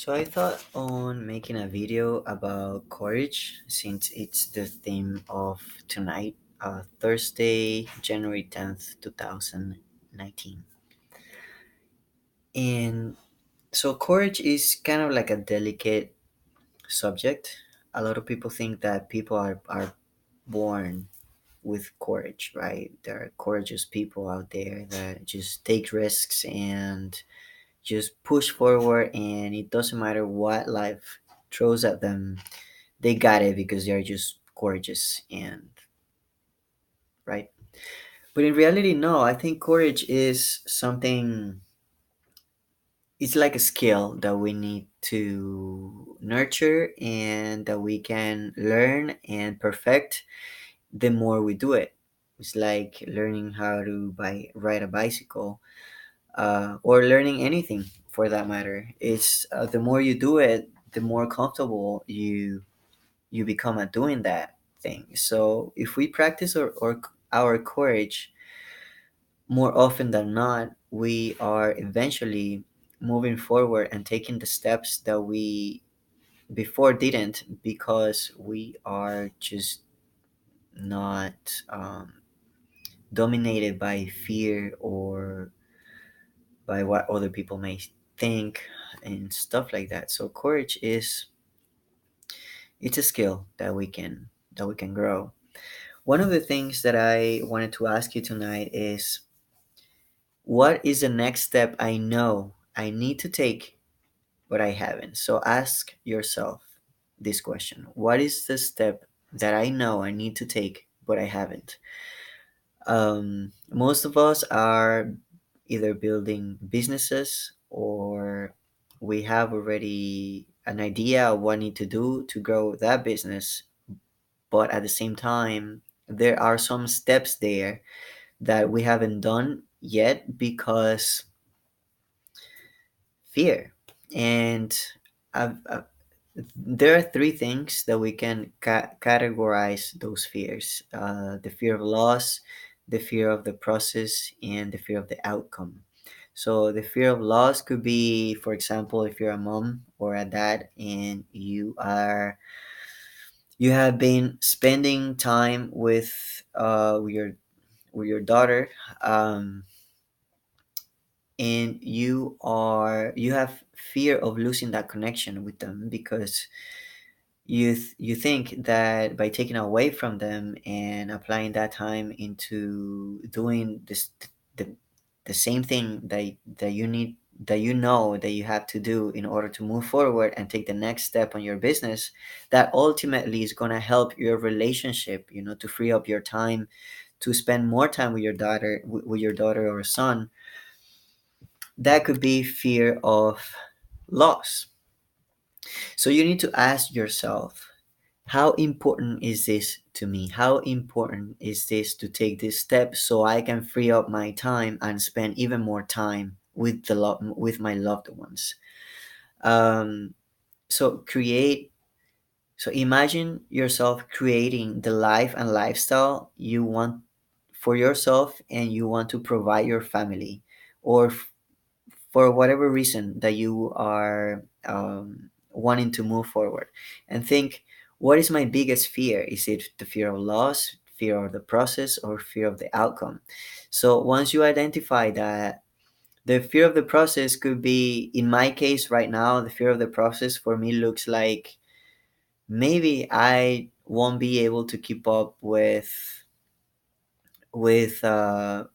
So I thought on making a video about courage since it's the theme of tonight, Thursday, January 10th, 2019. And so courage is kind of like a delicate subject. A lot of people think that people are born with courage, right? There are courageous people out there that just take risks and just push forward, and it doesn't matter what life throws at them, they got it because they're just gorgeous and right. But in reality, no, I think courage is something, it's like a skill that we need to nurture and that we can learn and perfect the more we do it. It's like learning how to ride a bicycle, or learning anything for that matter. It's the more you do it, the more comfortable you become at doing that thing. So if we practice our courage more often than not, we are eventually moving forward and taking the steps that we before didn't, because we are just not dominated by fear or by what other people may think and stuff like that. So courage is, it's a skill that we can grow. One of the things that I wanted to ask you tonight is, what is the next step I know I need to take but I haven't? So ask yourself this question. What is the step that I know I need to take but I haven't? Most of us are either building businesses, or we have already an idea of what need to do to grow that business, but at the same time there are some steps there that we haven't done yet because fear. And there are three things that we can categorize those fears: the fear of loss, the fear of the process, and the fear of the outcome. So the fear of loss could be, for example, if you're a mom or a dad and you have been spending time with your daughter, um, and you have fear of losing that connection with them because you think that by taking away from them and applying that time into doing the, the same thing that you need, that you know that you have to do in order to move forward and take the next step on your business, that ultimately is going to help your relationship, to free up your time to spend more time with your daughter or son. That could be fear of loss. So you need to ask yourself, how important is this to me? How important is this to take this step so I can free up my time and spend even more time with my loved ones? Um, so create. So imagine yourself creating the life and lifestyle you want for yourself and you want to provide your family, or for whatever reason that you are wanting to move forward, and think, what is my biggest fear? Is it the fear of loss, fear of the process, or fear of the outcome? So once you identify that, the fear of the process could be, in my case right now, the fear of the process for me looks like maybe I won't be able to keep up with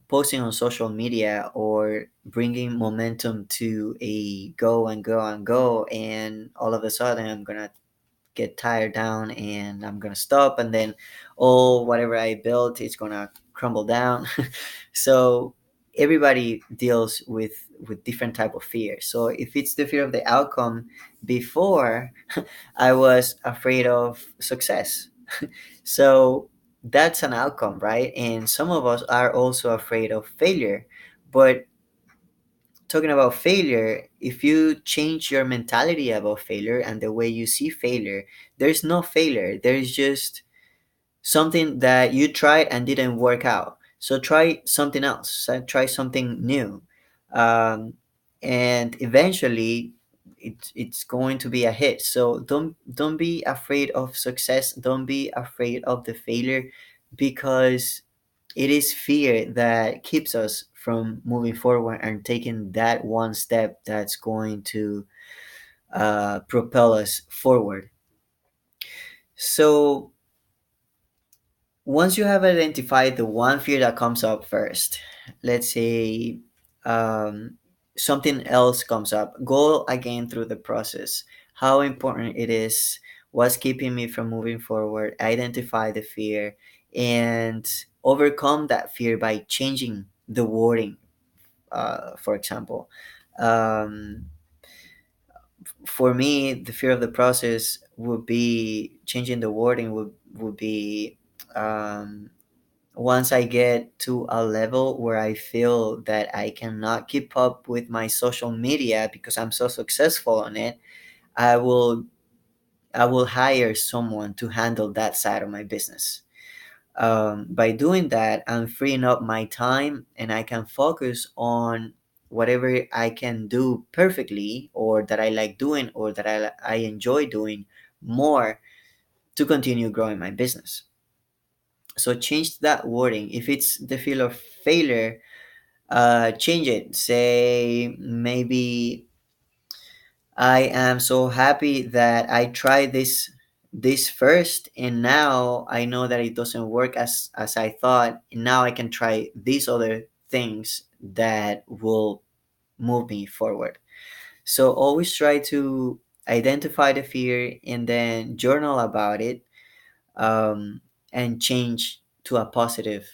posting on social media or bringing momentum to a go and go and go, and all of a sudden I'm gonna get tired down and I'm gonna stop, and then all whatever I built is gonna crumble down. So everybody deals with different type of fear. So if it's the fear of the outcome, before I was afraid of success. So that's an outcome, right? And some of us are also afraid of failure. But talking about failure, if you change your mentality about failure and the way you see failure, there's no failure. There's just something that you tried and didn't work out. So try something else. Try something new. Um, and eventually, it's going to be a hit. So don't be afraid of success, don't be afraid of the failure, because it is fear that keeps us from moving forward and taking that one step that's going to propel us forward. So once you have identified the one fear that comes up first, let's say um, something else comes up, go again through the process. How important it is, what's keeping me from moving forward, identify the fear, and overcome that fear by changing the wording. For example, um, for me, the fear of the process would be changing the wording, would be um, once I get to a level where I feel that I cannot keep up with my social media because I'm so successful on it, I will I will hire someone to handle that side of my business. By doing that, I'm freeing up my time and I can focus on whatever I can do perfectly, or that I like doing, or that I enjoy doing more, to continue growing my business. So change that wording. If it's the feel of failure, change it. Say maybe, I am so happy that I tried this first, and now I know that it doesn't work as I thought, and now I can try these other things that will move me forward. So always try to identify the fear and then journal about it, um, and change to a positive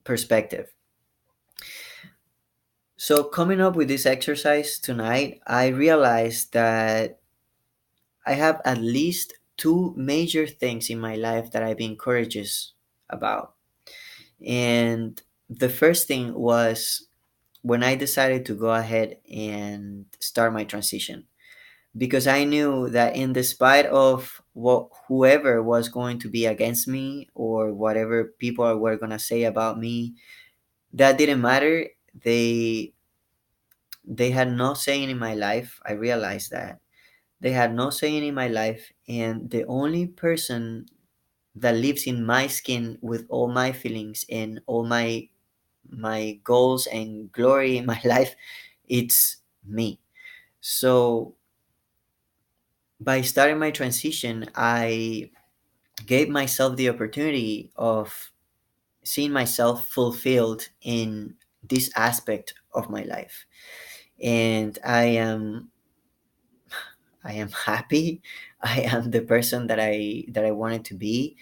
perspective. So, coming up with this exercise tonight, I realized that I have at least two major things in my life that I've been courageous about. And the first thing was when I decided to go ahead and start my transition, because I knew that in despite of what whoever was going to be against me, or whatever people were going to say about me, that didn't matter. They had no saying in my life. I realized that they had no saying in my life, and the only person that lives in my skin with all my feelings and all my goals and glory in my life, it's me. So by starting my transition, I gave myself the opportunity of seeing myself fulfilled in this aspect of my life, and I am happy. I am the person that I wanted to be,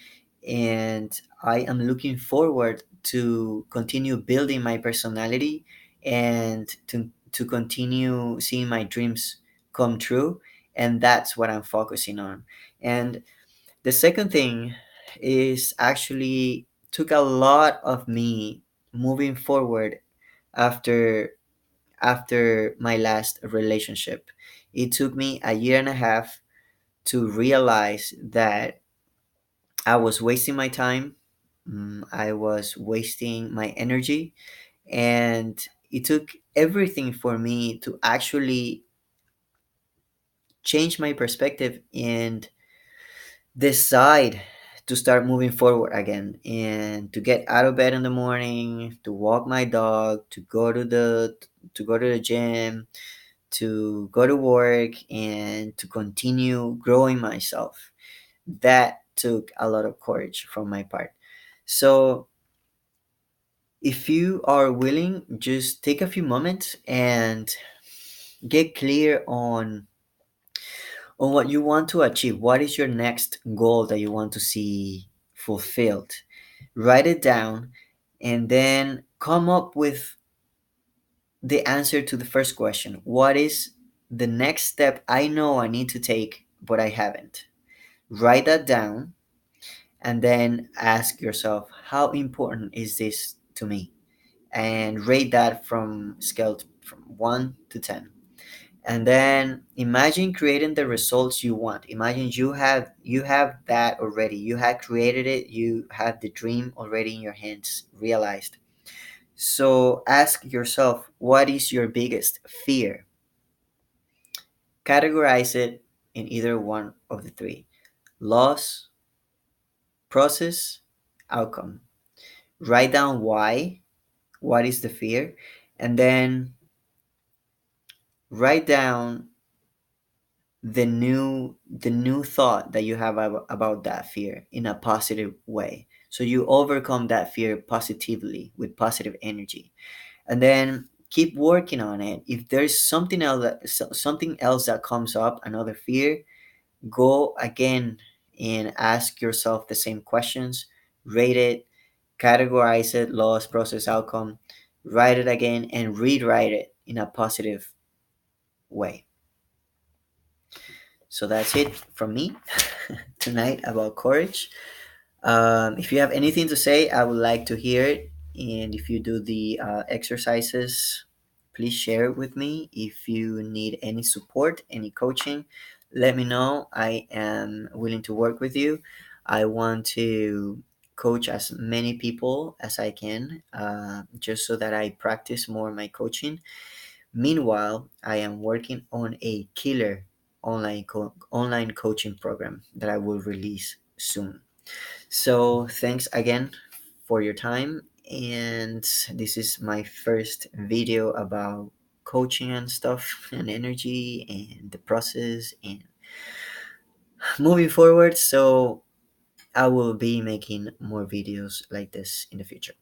and I am looking forward to continue building my personality, and to continue seeing my dreams come true, and that's what I'm focusing on. And the second thing is actually took a lot of me moving forward after my last relationship. It took me a year and a half to realize that I was wasting my time, I was wasting my energy, and it took everything for me to actually change my perspective and decide to start moving forward again, and to get out of bed in the morning, to walk my dog, to go to the gym, to go to work, and to continue growing myself. That took a lot of courage from my part. So, if you are willing, just take a few moments and get clear on what you want to achieve. What is your next goal that you want to see fulfilled? Write it down, and then come up with the answer to the first question. What is the next step I know I need to take, but I haven't? Write that down, and then ask yourself, how important is this to me? And rate that from scale from 1 to 10. And then imagine creating the results you want. Imagine you have that already. You have created it. You have the dream already in your hands, realized. So ask yourself, what is your biggest fear? Categorize it in either one of the three: loss, process, outcome. Write down why, what is the fear, and then write down the new thought that you have about that fear in a positive way, so you overcome that fear positively with positive energy, and then keep working on it. If there's something else that comes up, another fear, go again and ask yourself the same questions, rate it, categorize it: loss, process, outcome. Write it again and rewrite it in a positive way. So that's it from me tonight about courage. If you have anything to say, I would like to hear it. And if you do the exercises, please share it with me. If you need any support, any coaching, let me know. I am willing to work with you. I want to coach as many people as I can, just so that I practice more my coaching. Meanwhile, I am working on a killer online coaching program that I will release soon. So thanks again for your time. And this is my first video about coaching and stuff and energy and the process and moving forward. So I will be making more videos like this in the future.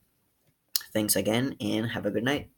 Thanks again and have a good night.